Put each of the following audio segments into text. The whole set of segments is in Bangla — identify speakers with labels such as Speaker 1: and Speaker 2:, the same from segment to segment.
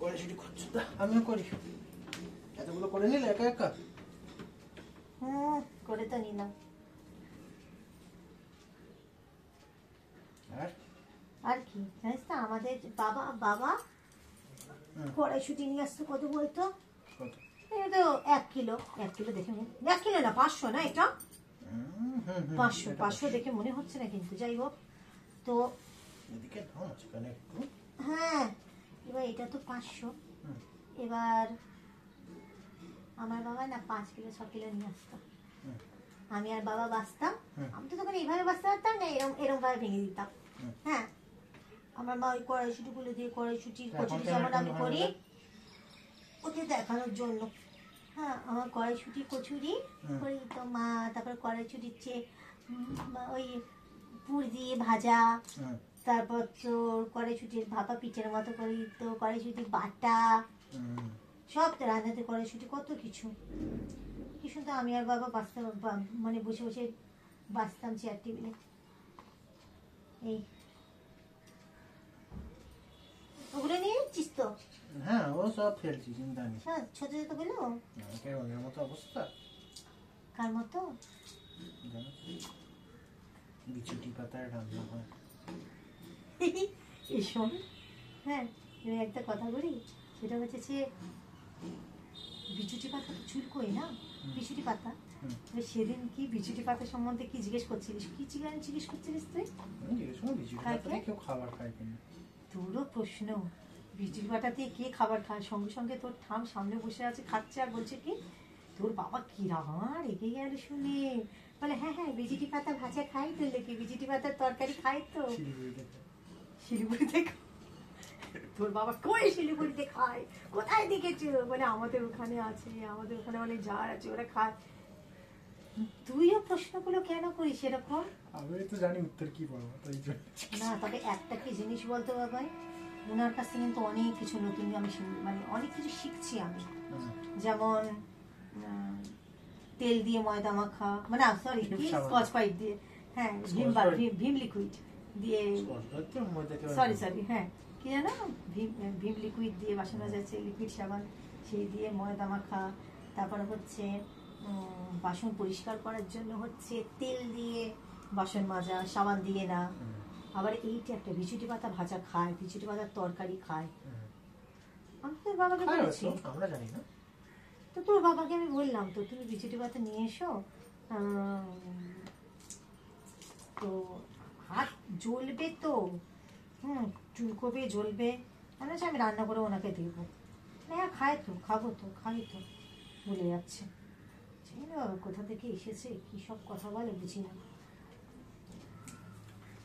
Speaker 1: কড়াইশুঁটি করছো? আমিও করি। এতগুলো করে নিলে একা একা?
Speaker 2: করে তো নিলাম। আর কি জানিস তো, আমাদের বাবা কড়াইশুঁটি নিয়ে আসতো কত বলতো? এটা তো 1 কিলো দেখে 1 কিলো না, 500 না, এটা 500 দেখে মনে হচ্ছে না, কিন্তু যাই হোক। তো হ্যাঁ, এবার এটা তো 500। এবার আমার বাবা না 5 কিলো 6 কিলো নিয়ে আসতো। আমি আর বাবা বাছতাম। আমি তো তখন এইভাবে বাছতে পারতাম না, এরকম ভাবে ভেঙে দিতাম। হ্যাঁ, আমার মা ওই কড়াইশুঁটি গুলো দিয়ে কড়াইশুঁটির কচুরি যেমন আমি করি, ওকে দেখানোর জন্য। হ্যাঁ, আমার কড়াইশুঁটি কচুরি করি তো মা। তারপর কড়াইশুঁটির ওই পুর দিয়ে ভাজা, তারপর তোর কড়াইশুঁটির ভাপা পিঠের মতো করি, তো কড়াইশুঁটির বাটা, সব রান্নাতে কড়াইশুঁটি কত কিছু কি শুনতো। আমি আর বাবা বাঁচতাম, মানে বসে বসে বাঁচতাম চেয়ার টেবিলে। এই ওগুলো নিয়ে নিচ্ছিস তো?
Speaker 1: হ্যাঁ, ও সব ফেলছি, চিন্তা নেই।
Speaker 2: হ্যাঁ, ছোট ছোট গুলো
Speaker 1: ওর মতো অবস্থা।
Speaker 2: কার মতো?
Speaker 1: বিছুটি পাতার রান্না হয়।
Speaker 2: এসব হ্যাঁ, একটা কথা বলি, সেটা হচ্ছে যে বিছুটি পাতা তো চুলকোয় না, বিছুটি পাতা। সেদিন কি বিছুটি পাতা সম্বন্ধে কি জিজ্ঞেস করছিলিস? কি জিজ্ঞেস করছিলিস তুই?
Speaker 1: কেউ খাবার খায় কিনা?
Speaker 2: তোরও প্রশ্ন, বিছুটি পাতা দিয়ে কে খাবার খায়? সঙ্গে সঙ্গে তোর ঠাম সামনে বসে আছে, খাচ্ছে, আর বলছে কি তোর বাবা কিরকম রেগে গেল শুনে। বলে হ্যাঁ হ্যাঁ, বিছুটি পাতা ভাজা খাই তো, লেগে বিছুটি পাতার তরকারি খাই তো শিলিগুড়িতে। তোর বাবা কই শিলিগুড়িতে খায়? কোথায় দেখেছো? বলে আমাদের ওখানে আছে, আমাদের ওখানে অনেক যার আছে, ওরা খায়। তুইও প্রশ্নগুলো কেন করিস এরকম?
Speaker 1: আমি তো জানি উত্তর কি বলবো, তাই জন্য
Speaker 2: না, তবে একটা কি জিনিস বলতো বাবাই, ওনার কাছ থেকে কিন্তু অনেক কিছু নতুন আমি মানে অনেক কিছু শিখছি আমি। যেমন তেল দিয়ে ময়দা মাখা, মানে সরি কি স্কচ ব্রাইট দিয়ে, হ্যাঁ ভীম লিকুইড দিয়ে, সরি হ্যাঁ কি জানো, ভীম লিকুইড দিয়ে বাসন মাজা যাচ্ছে, লিকুইড সাবান সেই দিয়ে ময়দা মাখা। তারপরে হচ্ছে বাসন পরিষ্কার করার জন্য হচ্ছে তেল দিয়ে বাসন মাজা, সাবান দিয়ে না। আবার এইটা একটা বিছুটি পাতা ভাজা খায়, বিছুটি পাতার তরকারি খায়। আমি তোর বাবাকে বলেছি,
Speaker 1: আমরা জানি না।
Speaker 2: তো তোর বাবাকে আমি বললাম তো তুমি বিছুটি পাতা নিয়ে এসো, তো হাত জ্বলবে তো, চুলকোবে, জ্বলবে, আমি রান্না করে ওনাকে দেবো। হ্যাঁ খায় তো, খাবো তো, খাই তো বলে যাচ্ছে। জানি না বাবা কোথা থেকে এসেছে, কি সব কথা বলে বুঝি না।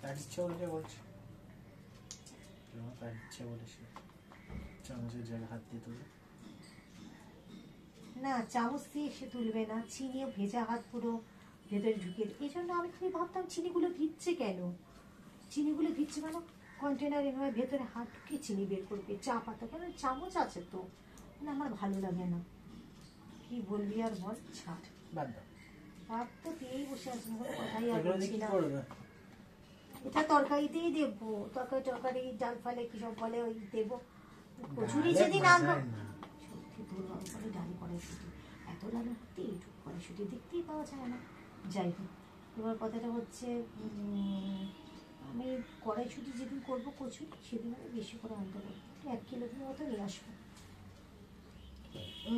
Speaker 1: তার ইচ্ছে বলে বলছে, তার ইচ্ছে বলেছে চামচের জায়গায় হাত দিয়ে তুলে।
Speaker 2: না, চামচ দিয়ে সে তুলবে না, চিনিও ভেজা হাত পুরো ভেতরে ঢুকে। এই জন্য আমি খালি ভাবতাম চিনিগুলো ভিজছে কেন, চিনিগুলো ভিজছে কেন? কন্টেনার এভাবে ভেতরে হাত ঢুকে চিনি বের করবে, চা পাতা কেন, চামচ আছে তো। না, আমার ভালো লাগে না। কি বলবি আর বল, ছাড়,
Speaker 1: বাদ দাও।
Speaker 2: ভাত তো পেয়েই বসে আছি, কথাই আর বলছি না।
Speaker 1: করবে
Speaker 2: এটা তরকারিতেই দেবো, তরকারি ডাল ফালে কি সব বলে ওই দেবো। কচুরি যেদিন আনবো, সত্যি তোর বাবা বলে ডালে কড়াইশুঁটি, এত ডালে ভর্তি, এইটুকু কড়াইশুঁটি দেখতেই পাওয়া যায় না। যাই হোক, এবার কথাটা হচ্ছে আমি কড়াইশুঁটি যেদিন করবো কচুরি, সেদিন আমি বেশি করে আনতে পারবো, 1 কিলো মতো নিয়ে আসবো।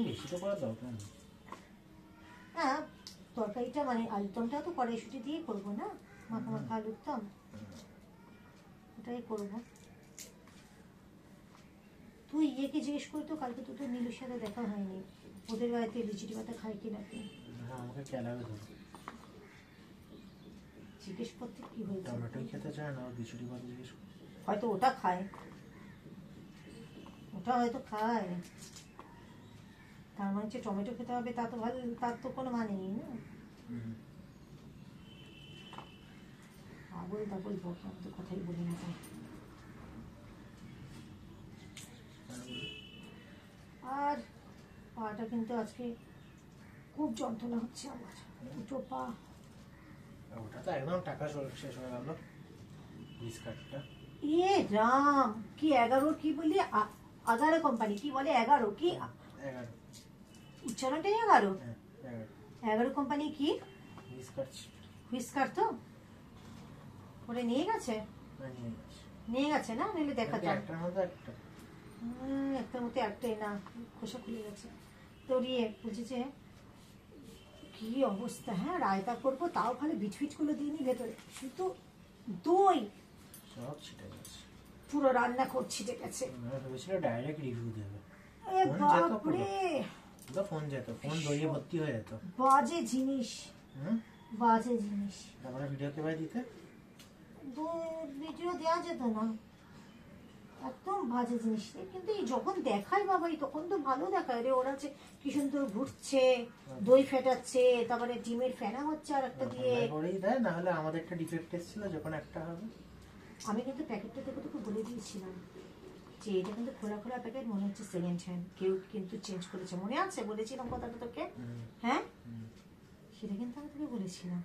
Speaker 1: বেশি তো করা দরকার নেই।
Speaker 2: হ্যাঁ, তরকারিটা মানে আলুর দমটাও তো কড়াইশুঁটি দিয়েই করবো না, মাখা মাখা আলুর দম, ওটাই করবো। তুই ইয়েকে জিজ্ঞেস করি তো, কালকে তো নীলুর সাথে দেখা হয়নি, ওদের বাড়িতে বিছুটি পাতা খায় কি নাকি?
Speaker 1: আমাকে কেলাবে ধরো,
Speaker 2: জিজ্ঞেস করতে কি হয়েছে?
Speaker 1: টমেটোই খেতে চায় না, বিছুটি পাতা জিজ্ঞেস করতে।
Speaker 2: হয়তো ওটা খায়, ওটা হয়তো খায়। তার মানে হচ্ছে টমেটো খেতে হবে তা তো ভালো, তার তো কোনো মানে নেই না। পাগল বকে, আমি তো কথাই বলি না। আর পাটা কিন্তু আজকে খুব যন্ত্রণা হচ্ছে আমার, দুটো পা।
Speaker 1: ওটা তো একদম টাকা শেষ হয়ে গেল, বিস্কাটটা।
Speaker 2: এ রাম, কি 11 কি বলি 11 কোম্পানি কি বলে 11 কি
Speaker 1: 11
Speaker 2: উচ্চারণটাই 11
Speaker 1: হ্যাঁ 11
Speaker 2: 11 কোম্পানি কি
Speaker 1: হুইস্কার
Speaker 2: হুইস্কার তো ওরে নিয়ে গেছে
Speaker 1: নিয়ে গেছে
Speaker 2: না নইলে দেখাতাম
Speaker 1: একটার মধ্যে একটা
Speaker 2: একটার মধ্যে একটাই না খোসা খুলে গেছে তো ইয়ে বুঝেছে কি অবস্থা হ্যাঁ রায়তা করবো তাও খালি বিটফিট গুলো দিয়ে নি ভেতরে শুধু দই
Speaker 1: সব ছিটে গেছে
Speaker 2: পুরো রান্না করছি ঠিক আছে
Speaker 1: ভেবেছিল ডাইরেক্ট রিভিউ দেবে
Speaker 2: এ বাপরে
Speaker 1: ফোন যেত ফোন দইয়ে ভর্তি হয়ে যেত
Speaker 2: বাজে জিনিস বাজে জিনিস
Speaker 1: তারপরে ভিডিও কে ভাই দিতে
Speaker 2: ভিডিও দেওয়া যেত না একদম বাজে জিনিস কিন্তু এই যখন দেখায় বাবা তখন তো ভালো দেখায় রে ওরা যে কি সুন্দর ঘুরছে দই ফেটাচ্ছে তারপরে ডিমের ফেনা হচ্ছে আর একটা দিয়ে
Speaker 1: করেই দেয় না হলে আমাদের একটা ডিফেক্ট এসেছিল যখন একটা হবে
Speaker 2: আমি কিন্তু প্যাকেটটা দেখে তোকে বলে দিয়েছিলাম যে এটা কিন্তু খোলা খোলা প্যাকেট মনে হচ্ছে সেকেন্ড হ্যান্ড কেউ কিন্তু চেঞ্জ করেছে মনে আছে বলেছিলাম কথাটা তোকে হ্যাঁ সেটা কিন্তু আমি তোকে বলেছিলাম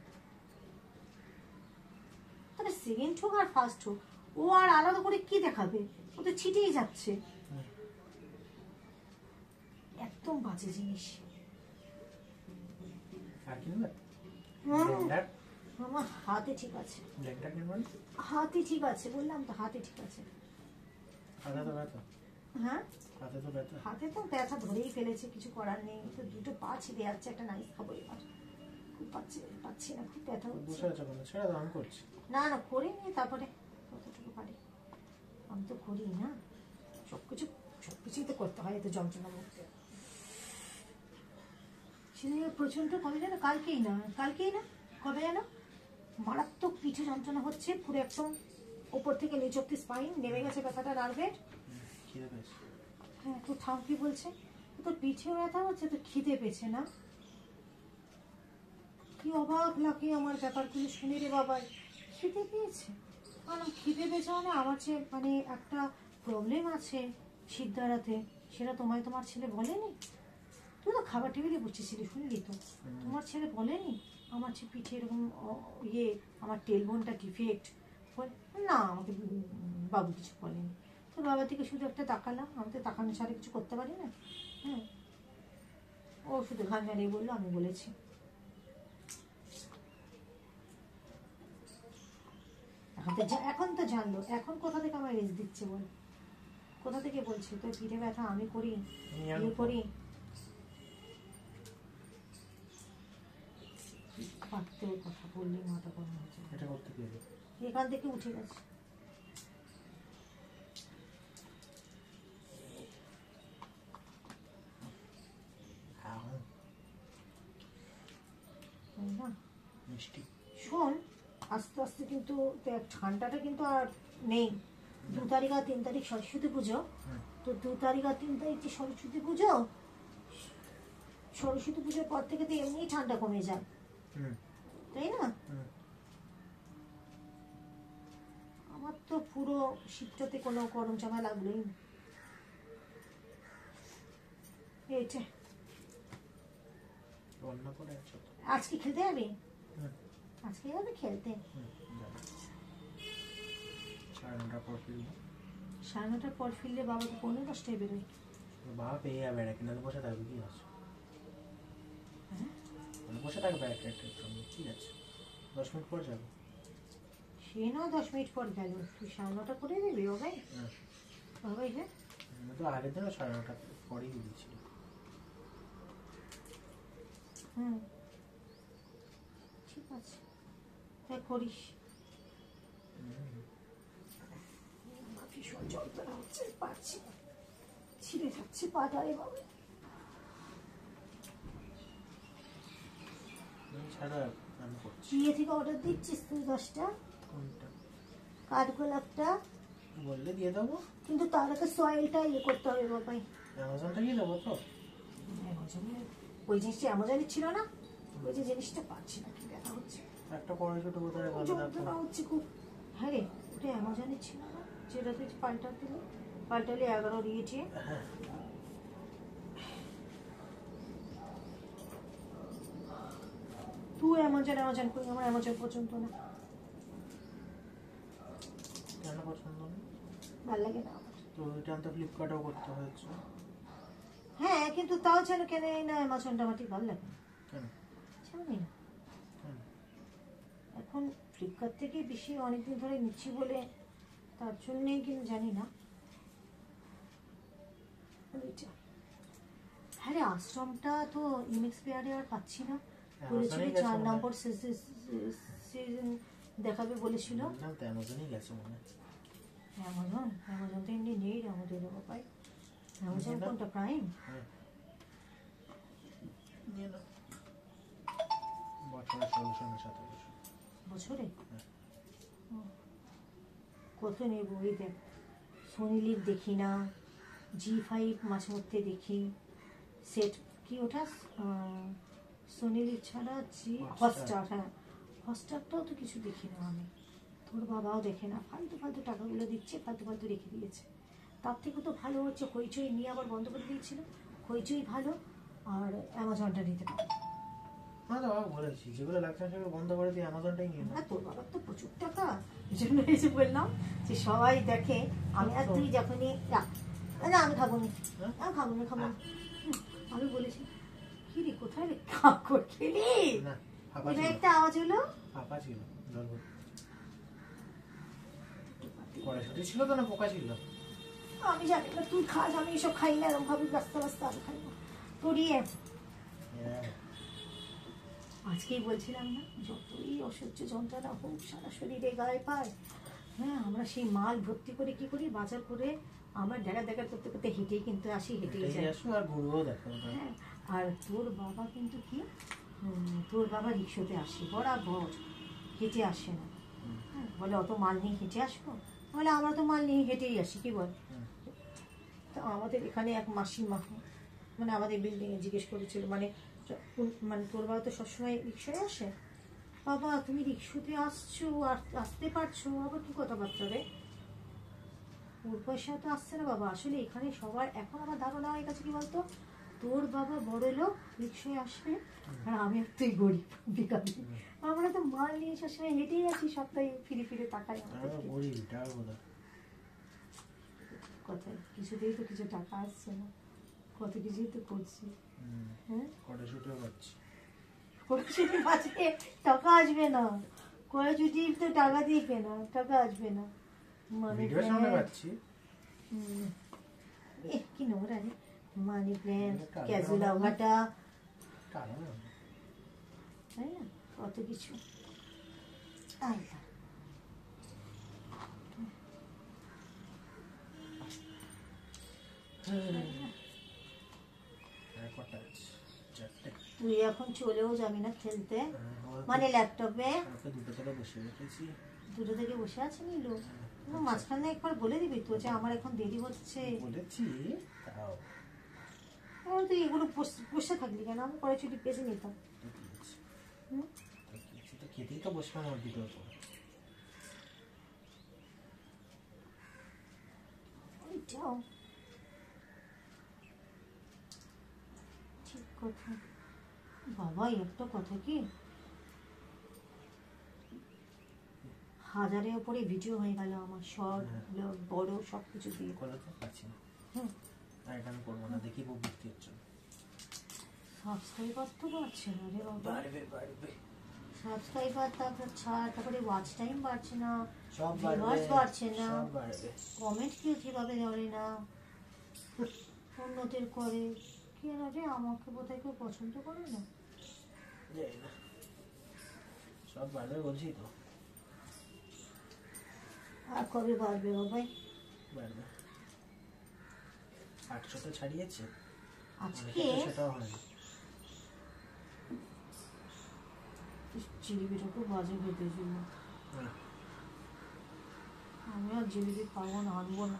Speaker 2: তবে সেকেন্ড হোক আর ফার্স্ট হোক ও আর আলাদা করে কি দেখাবে ও তো ছিটেই যাচ্ছে একদম বাজে জিনিস
Speaker 1: আর কিনবে
Speaker 2: আমার হাতে ঠিক আছে
Speaker 1: ব্লেন্ডার কিনবেন
Speaker 2: হাতে ঠিক আছে বললাম তো হাতে ঠিক আছে
Speaker 1: হাতে তো ব্যথা
Speaker 2: হ্যাঁ
Speaker 1: হাতে তো ব্যথা
Speaker 2: হাতে তো ব্যথা ধরেই ফেলেছে কিছু করার নেই তো দুটো পা ছিঁড়ে যাচ্ছে একটা নাইস খাবো এবার খুব পাচ্ছি না খুব ব্যথা হচ্ছে
Speaker 1: বসে আছো কেন ছেড়ে দাও আমি করছি
Speaker 2: না করিনি তারপরে কতটুকু পারি আমি তো করি না সবকিছুই তো করতে হয় এত যন্ত্রণা মুক্তি সেদিকে প্রচন্ড কবে জানো কালকেই না কবে জানো মারাত্মক পিঠে যন্ত্রণা হচ্ছে পুরো একদম ওপর থেকে নিচ অব্দি স্পাইন নেমে গেছে ব্যথাটা নার্ভের হ্যাঁ তো ঠাম কি বলছে তোর পিঠে ব্যথা হচ্ছে তো খিদে পেয়েছে না কি অবাক লাগে আমার ব্যাপারগুলো শুনে রে বাবা খিদে পেয়েছে খিদে পেয়েছে মানে আমার যে মানে একটা প্রবলেম আছে সিদ্ধারাতে সেটা তোমার ছেলে বলেনি তুই তো খাবার টেবিলে বসেছিলি শুনলি তো তোমার ছেলে বলেনি আমার যে পিঠে এরকম আমার টেলবোনটা ডিফেক্ট না আমাকে বাবু কিছু বলেনি তো বাবা থেকে শুধু একটা তাকালাম আমি তো তাকানো ছাড়া কিছু করতে পারি না হ্যাঁ ও শুধু ঘাম ঝাড়িয়ে বললো আমি বলেছি এখন তো জানলো এখন কোথা থেকে আমার রেস্ট দিচ্ছে বল কোথা থেকে বলছে তোর পিঠে ব্যথা আমি করি করি পারতেও কথা বললে মাথা গরম হচ্ছে এখান থেকে উঠে গেছে
Speaker 1: মিষ্টি
Speaker 2: শোন আস্তে আস্তে কিন্তু ঠান্ডাটা কিন্তু আর নেই 2 তারিখ আর 3 তারিখ সরস্বতী পুজো তো 2 তারিখ আর 3 তারিখ যে সরস্বতী পুজোর পর থেকে তো এমনি ঠান্ডা কমে যায় তাই না আমার তো পুরো শীতটাতে কোনো গরম জামা লাগলোই না এইটা আজকে খেলতে যাবি আজকে যাবে খেলতে 9:30 পর ফিরলে বাবা তো 9:45 বেরোয়
Speaker 1: বাবা পেয়ে যাবে না কিনা বসে থাকবে কি আছে বসে থাকবে ঠিক আছে 10 মিনিট পর যাবে
Speaker 2: সে না 10 মিনিট পর গেল তুই 9:30 করে দিবি বাবাই বাবাই হ্যাঁ
Speaker 1: তো আগের দিনও 9:30 পরেই দিয়েছিল
Speaker 2: ঠিক আছে তাই করিস ভীষণ যন্ত্রণা হচ্ছে পারছি না ছিঁড়ে যাচ্ছে পাটারে বাবা ইয়ে থেকে অর্ডার দিচ্ছিস তুই 10টা কাঠগোলাপটা
Speaker 1: বললে দিয়ে দেবো
Speaker 2: কিন্তু তার আগে সয়েলটা করতে হবে বাবাই
Speaker 1: অ্যামাজন থেকে দেবো তো
Speaker 2: ওই জিনিসটা অ্যামাজনে ছিল না ওই যে জিনিসটা পাচ্ছি না কি ব্যথা হচ্ছে
Speaker 1: একটা পরে ছোট বোতলে
Speaker 2: যন্ত্রণা হচ্ছে খুব হ্যাঁ রে ওটা অ্যামাজনে ছিল না যেটা তুই পাল্টালে 11 দিয়েছে তুই অ্যামাজন করি আমার অ্যামাজন পছন্দ না
Speaker 1: কেন পছন্দ না
Speaker 2: ভালো লাগে না
Speaker 1: তো রিটার্ন তো ফ্লিপকার্টেও করতে হয়েছে।
Speaker 2: হ্যাঁ, কিন্তু তাও যেন কেন না অ্যামাজনটা আমার ঠিক ভালো লাগে না।
Speaker 1: কেন?
Speaker 2: জানি না,
Speaker 1: কেন?
Speaker 2: এখন ফ্লিপকার্ট থেকে বেশি অনেকদিন ধরে নিচ্ছি বলে তার জন্যেই কিন্তু জানি না। ওইটা। হ্যাঁ রে, আশ্রমটা তো ইনএক্সপায়ারে আর পাচ্ছি না। বলেছিল
Speaker 1: অ্যামাজনেই গেছে
Speaker 2: 4
Speaker 1: মনে হয়।
Speaker 2: নম্বর সিজন দেখাবে বলেছিল।
Speaker 1: না তো অ্যামাজনেই গেছে মনে হয়।
Speaker 2: অ্যামাজন তো এমনি নেই রে আমাদের ভাই। অ্যামাজন
Speaker 1: নিয়ে নাও।
Speaker 2: কোনটা, প্রাইম?
Speaker 1: হ্যাঁ। নিয়ে নাও। বছরে 16,000
Speaker 2: বছরে
Speaker 1: হ্যাঁ।
Speaker 2: কত নেব? ওই দেখ, সোনি লিভ দেখি না, জি5 মাঝে মধ্যে দেখি, সেট কি ওটা সোনি লিভ ছাড়া জি হটস্টার। হ্যাঁ, হটস্টারটাও তো কিছু দেখি না আমি। তোর বাবাও দেখে না, ফালতু ফালতু টাকাগুলো দিচ্ছে, ফালতু ফালতু রেখে দিয়েছে। তার থেকে তো ভালো হচ্ছে হইচই নিয়ে আবার বন্ধ করে দিয়েছিল। হইচই ভালো, আর অ্যামাজনটা নিতে পারে।
Speaker 1: হ্যাঁ তো বাবা বলেছি, যেগুলো লাগছে না সেগুলো বন্ধ করে দিয়ে অ্যামাজনটাই নিয়ে নাও।
Speaker 2: হ্যাঁ, তোর বাবার তো প্রচুর টাকা, এই জন্য এসে বললাম যে সবাই দেখে। আমি আর তুই যখনই না, আমি খাবো না, খাবো না, খাবো না। আমি বলেছি কি রে, কোথায় রে কাকড় খেলি?
Speaker 1: না, ফাঁপা
Speaker 2: এটা
Speaker 1: ছিল।
Speaker 2: একটা আওয়াজ হলো।
Speaker 1: ফাঁপা ছিল, জল ভর্তি। কড়াইশুঁটি ছিল তো না পোকা ছিল?
Speaker 2: আমি জানি না, তুই খাস, আমি এসব খাই না, এরকম ভাবি রাস্তা রাস্তা আমি খাই না। তোরিয়ে
Speaker 1: হ্যাঁ।
Speaker 2: আজকেই বলছিলাম না, যতই অসহ্য যন্ত্রণা হোক সারা শরীরে গায়ে পায়, হ্যাঁ আমরা সেই মাল ভর্তি করে কি করি, বাজার করে আমরা দেখা দেখা করতে করতে হেঁটেই কিন্তু আসি, হেঁটেই
Speaker 1: এটাই
Speaker 2: যাই।
Speaker 1: আসো আর ঘুরবো দেখো।
Speaker 2: হ্যাঁ, আর তোর বাবা কিন্তু কি, তোর বাবা রিক্সাতে আসে বরাবর, হেঁটে আসে না। হ্যাঁ, বলে অত মাল নিয়ে হেঁটে আসবো, বলে আমরা তো মাল নিয়ে হেঁটেই আসি, কি বল? তা আমাদের এখানে এক মাসিমা, মানে আমাদের বিল্ডিংয়ে জিজ্ঞেস করেছিল, মানে মানে তোর বাবা তো সবসময় রিক্সায় আসে, বাবা তুমি রিক্সাতে আসছো আর আসতে পারছো, আবার কি কথাবার্তা রে? ওর পয়সা তো আসছে না বাবা। আসলে এখানে সবার এখন আমার ধারণা হয়ে গেছে কি বলতো, তোর বাবা বড় লোক, রিক্সায় আসবে, আর আমি আর তুই গরিব ভিখারি। আমরা তো মাল নিয়ে সবসময় হেঁটেই আছি, সপ্তাহে ফিরে ফিরে তাকাই আমাদেরকে। কথায় কিছুতেই তো কিছু টাকা আসছে না, কত কিছুই তো করছি। হ্যাঁ,
Speaker 1: কড়াইশুঁটিও পাচ্ছি।
Speaker 2: কড়াইশুঁটি বাঁচবে, টাকা আসবে না। কড়াইশুঁটি তো টাকা দিয়ে কেনা, টাকা আসবে না। মানে
Speaker 1: ভিডিওর সামনে পাচ্ছি।
Speaker 2: কি নোংরা রে, মানি প্ল্যান্ট,
Speaker 1: এটা
Speaker 2: ক্যাজুলা ভাটা,
Speaker 1: টাকা না।
Speaker 2: তাই না, কত কিছু। আল্লাহ,
Speaker 1: আর কটা আছে? 4টে।
Speaker 2: তুই এখন চলেও যাবি না খেলতে,
Speaker 1: হ্যাঁ,
Speaker 2: মানে ল্যাপটপে
Speaker 1: ওকে দুটো থেকে বসে রেখেছি।
Speaker 2: দুটো থেকে বসে আছে নিলু। মাঝখানে একবার বলে দিবি তো যে আমার এখন দেরি হচ্ছে।
Speaker 1: বলেছি তাও।
Speaker 2: এখন তুই এগুলো বসে থাকলি কেন? আমি পরে ছুটি পেয়েছি নিতাম।
Speaker 1: তো কি আছে?
Speaker 2: হুম,
Speaker 1: তো কি আছে? তো খেতেই তো বসলাম ওর দুটোর পর।
Speaker 2: ওইটাও ঠিক কথা। বাবা একটা কথা কি, হাজারের উপরে ভিডিও হয়ে গেল আমার, শর্ট বড় সব কিছু দিয়ে।
Speaker 1: করলে তো পাচ্ছি না।
Speaker 2: হুম,
Speaker 1: আর এটা আমি করবো না, দেখি বিক্রি হচ্ছে।
Speaker 2: সাবস্ক্রাইবার তো বাড়ছে না রে বাবা।
Speaker 1: বাড়বে বাড়বে
Speaker 2: সাবস্ক্রাইবার, তারপর ছাড়, তারপরে ওয়াচ টাইম বাড়ছে না,
Speaker 1: সব
Speaker 2: ভিউয়ার্স
Speaker 1: বাড়বে,
Speaker 2: বাড়ছে না,
Speaker 1: সব বাড়বে।
Speaker 2: কমেন্ট কেউ যেভাবে ধরে না, অন্যদের করে কেন রে? আমাকে বোধহয় কেউ পছন্দ করে না।
Speaker 1: জানি না, সব বাড়বে বলছি তো।
Speaker 2: আর কবে বাড়বে বাবাই?
Speaker 1: বাড়বে। 800টা ছাড়িয়েছে
Speaker 2: আজকে
Speaker 1: সেটাও হয় না।
Speaker 2: জিলিপিটা খুব বাজে খেতে ছিল। আমি আর জিলিপি খাবো না, আনবো না।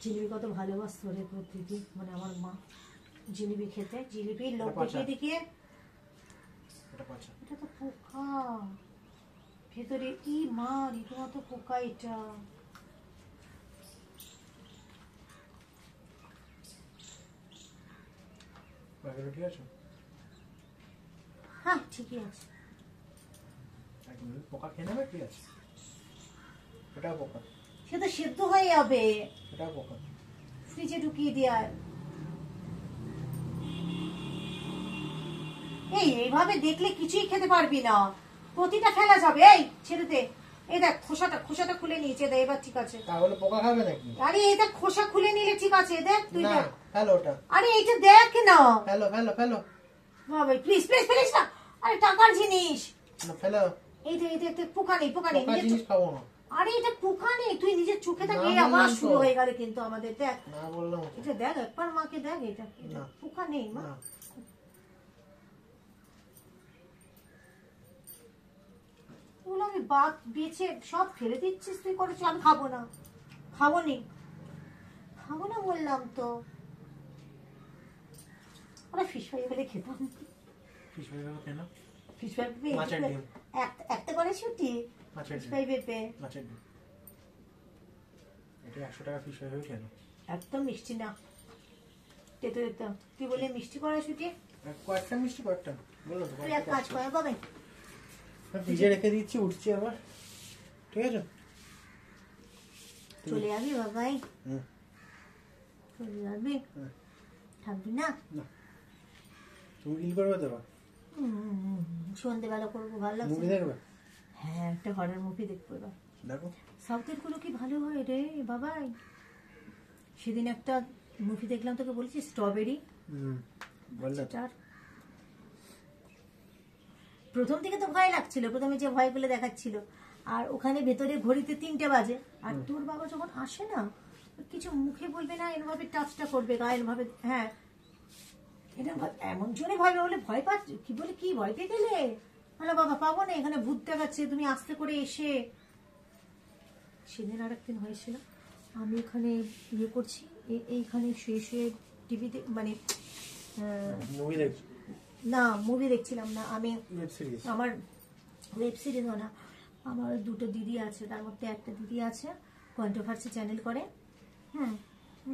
Speaker 2: জিলিপি কত ভালোবাসতো রে প্রকৃতি, মানে আমার মা জিলিপি খেতে, জিলিপির লোক দেখিয়ে দেখিয়ে। এটা তো পোকা ভেতরে, ই মা রীতিমতো পোকা এটা।
Speaker 1: ঠিক আছে,
Speaker 2: হ্যাঁ ঠিকই আছে।
Speaker 1: পোকা খেয়ে নেবে, ঠিক আছে। এটাও পোকা।
Speaker 2: সে তো সেদ্ধ হয়ে যাবে।
Speaker 1: এটা পোকা।
Speaker 2: ফ্রিজে ঢুকিয়ে দেওয়ার। এইভাবে দেখলে কিছুই খেতে পারবি না, প্রতিটা ফেলা যাবে। এই ছেড়ে দে, এই দেখ খোসাটা খুলে নিয়েছে, দেখ এবার ঠিক আছে।
Speaker 1: তাহলে পোকা খাবে নাকি?
Speaker 2: আরে এইটা খোসা খুলে নিলে ঠিক আছে, দেখ তুই
Speaker 1: না
Speaker 2: দেখ।
Speaker 1: ফেলো ওটা।
Speaker 2: আরে এইটা দেখ না।
Speaker 1: ফেলো ফেলো ফেলো।
Speaker 2: বাবা প্লিজ ফেলিস না। আরে টাকার জিনিস।
Speaker 1: না ফেলো।
Speaker 2: এইটা পোকা নেই।
Speaker 1: পোকা জিনিস খাবো না।
Speaker 2: আরে এটা পোকা নেই, তুই নিজের চোখে দেখ।
Speaker 1: না
Speaker 2: এই আবার
Speaker 1: বললাম তো।
Speaker 2: শুরু হয়ে গেল কিন্তু আমাদের, দেখ
Speaker 1: না বললাম তো।
Speaker 2: এটা দেখ একবার মাকে দেখ, এটা
Speaker 1: না।
Speaker 2: পোকা নেই মা।
Speaker 1: না।
Speaker 2: ওগুলো আমি বাদ বেছে সব ফেলে দিচ্ছিস তুই করেছ। আমি খাবো না বললাম তো। ওরা ফিশ ফ্রাই হলে খেতাম।
Speaker 1: ফিশ ফ্রাই কেন?
Speaker 2: ফিশ ফ্রাই
Speaker 1: মাছের ডিম।
Speaker 2: একটা করে ছুটি
Speaker 1: মাছের
Speaker 2: ফিশ ফ্রাই পেঁপে
Speaker 1: মাছের ডিম। এটা 100 টাকা ফিশ ফ্রাই কেন?
Speaker 2: একদম মিষ্টি না। তেতো তুই বলে মিষ্টি করা ছুটি।
Speaker 1: কয়েকটা মিষ্টি কয়েকটা বলো তো।
Speaker 2: তুই এক কাজ কর বাবা,
Speaker 1: ফ্রিজে রেখে দিচ্ছি, উঠছি আবার, ঠিক আছে?
Speaker 2: চলে যাবি বাবাই?
Speaker 1: হুম।
Speaker 2: চলে যাবি? থাকবি না?
Speaker 1: তুমি কি করবে তো?
Speaker 2: সন্ধ্যেবেলা করবো, ভালো লাগছে।
Speaker 1: মুভি দেখবে?
Speaker 2: হ্যাঁ একটা হরর মুভি দেখবো এবার।
Speaker 1: দেখো
Speaker 2: সাউথের গুলো কি ভালো হয় রে বাবাই। সেদিন একটা মুভি দেখলাম, তোকে বলছি, স্ট্রবেরি।
Speaker 1: বললে
Speaker 2: প্রথম থেকে তো ভয় লাগছিল, প্রথমে যে ভয়গুলো দেখাচ্ছিল। আর ওখানে ভেতরে ঘড়িতে 3টে বাজে, আর তোর বাবা যখন আসে না, কিছু মুখে বলবে না, এরভাবে টাচটা করবে গায়ে এরভাবে। হ্যাঁ এটা এমন জোরে ভয় বলে ভয় পাচ্ছ কি, বলে কি ভয় পেয়ে গেলে? না বাবা পাবো না, এখানে ভূত দেখাচ্ছে, তুমি আস্তে করে এসে। সেদিন আর একদিন হয়েছিল, আমি এখানে ইয়ে করছি, এইখানে শুয়ে টিভি মানে
Speaker 1: মুভি দেখছি
Speaker 2: না, মুভি দেখছিলাম না আমি,
Speaker 1: ওয়েব সিরিজ।
Speaker 2: আমার ওয়েব সিরিজও না, আমার 2টো দিদি আছে, তার মধ্যে একটা দিদি আছে কন্ট্রোভার্সি চ্যানেল করে।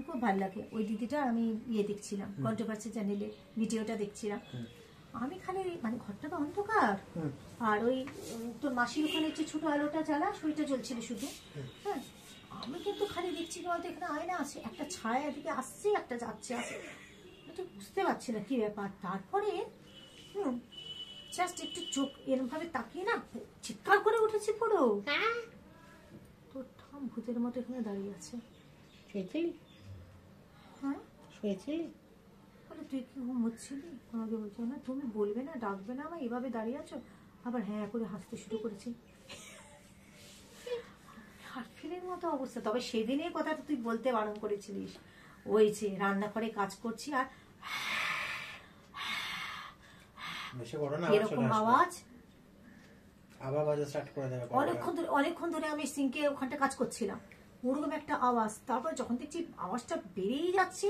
Speaker 2: খুব ভালো লাগে ওই দিদিটা। আমি ইয়ে দেখছিলাম, কন্ট্রোভার্সি চ্যানেলে ভিডিওটা দেখছিলাম। আমি খালি মানে ঘরটা তো অন্ধকার, আর ওই তোর মাসির ওখানে হচ্ছে ছোট আলোটা জ্বালা, সেটা জ্বলছিল শুধু। হ্যাঁ আমি কিন্তু খালি দেখছি কি বলতো, এখানে আয়না আছে, একটা ছায়া এদিকে আসছে, একটা যাচ্ছে আসে, এটা বুঝতে পারছি না কি ব্যাপার। তারপরে জাস্ট একটু চোখ এরকম ভাবে তাকিয়ে না চিৎকার করে উঠেছি পুরো। তোর ঠাম ভূতের মতো এখানে দাঁড়িয়ে আছে।
Speaker 1: শুয়েছিলি?
Speaker 2: হ্যাঁ
Speaker 1: শুয়েছিলি?
Speaker 2: বলে তুই কি ঘুমোচ্ছিলি? আমাকে বলছো না তুমি বলবে না, ডাকবে না, আমার এভাবে দাঁড়িয়ে আছো। আবার হ্যাঁ করে হাসতে শুরু করেছি। হারফিলের মতো অবস্থা। তবে সেদিনের কথাটা তুই বলতে বারণ করেছিলিস, ওই যে রান্নাঘরে কাজ করছি আর এরকম আওয়াজ,
Speaker 1: আবার বাজা স্টার্ট করে দেবে।
Speaker 2: অনেকক্ষণ ধরে আমি সিঙ্কে ওখানটা কাজ করছিলাম, ওরকম একটা আওয়াজ। তারপর যখন দেখছি আওয়াজটা বেড়েই যাচ্ছে,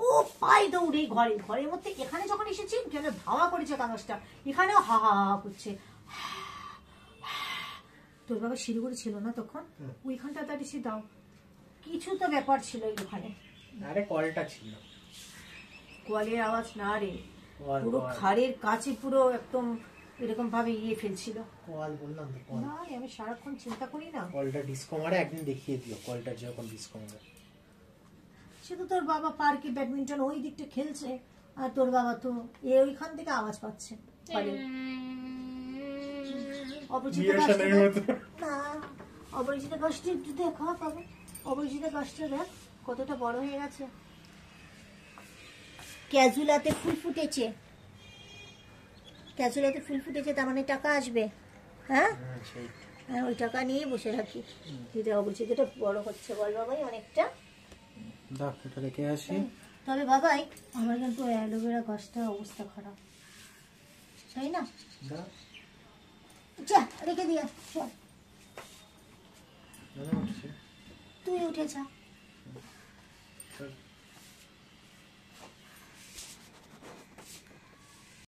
Speaker 2: ও পায়ে দৌড়ে ঘরের মধ্যে, এখানে যখন এসেছি যেন ধাওয়া করেছে কাগজটা, এখানেও হা হা হা করছে। তোর বাবা শিলিগুড়ি ছিল না তখন, ওইখানটা দাঁড়িয়ে দাও, কিছু তো ব্যাপার ছিল ওখানে।
Speaker 1: আরে কলটা ছিল,
Speaker 2: কলের আওয়াজ না রে, পুরো খাড়ের কাছে পুরো একদম এরকম ভাবে ইয়ে ফেলছিল।
Speaker 1: কল বললাম তো, কল
Speaker 2: না আমি সারাক্ষণ চিন্তা করি না।
Speaker 1: কলটা ডিসকো মারে, একদিন দেখিয়ে দিও কলটা যখন ডিসকো মারে।
Speaker 2: সে তো তোর বাবা পার্কে ব্যাডমিন্টন ওই দিকটা খেলছে, আর তোর বাবা তো ওইখান থেকে আওয়াজ পাচ্ছে। অপরিচিত গাছটা একটু দেখা পাবে, অপরিচিত গাছটা দেখ কতটা বড় হয়ে গেছে। ক্যাজুলাতে ফুল ফুটেছে, ক্যাজুলাতে ফুল ফুটেছে, তার মানে টাকা আসবে। হ্যাঁ হ্যাঁ ওই টাকা নিয়ে বসে থাকি। যেটা অপরিচিতটা বড় হচ্ছে বল বাবাই অনেকটা।
Speaker 1: এটা রেখে আসি।
Speaker 2: তবে বাবাই আমার কিন্তু অ্যালোভেরা গাছটার অবস্থা খারাপ, তাই না? যা রেখে দিয়া, চল তুই উঠে যা।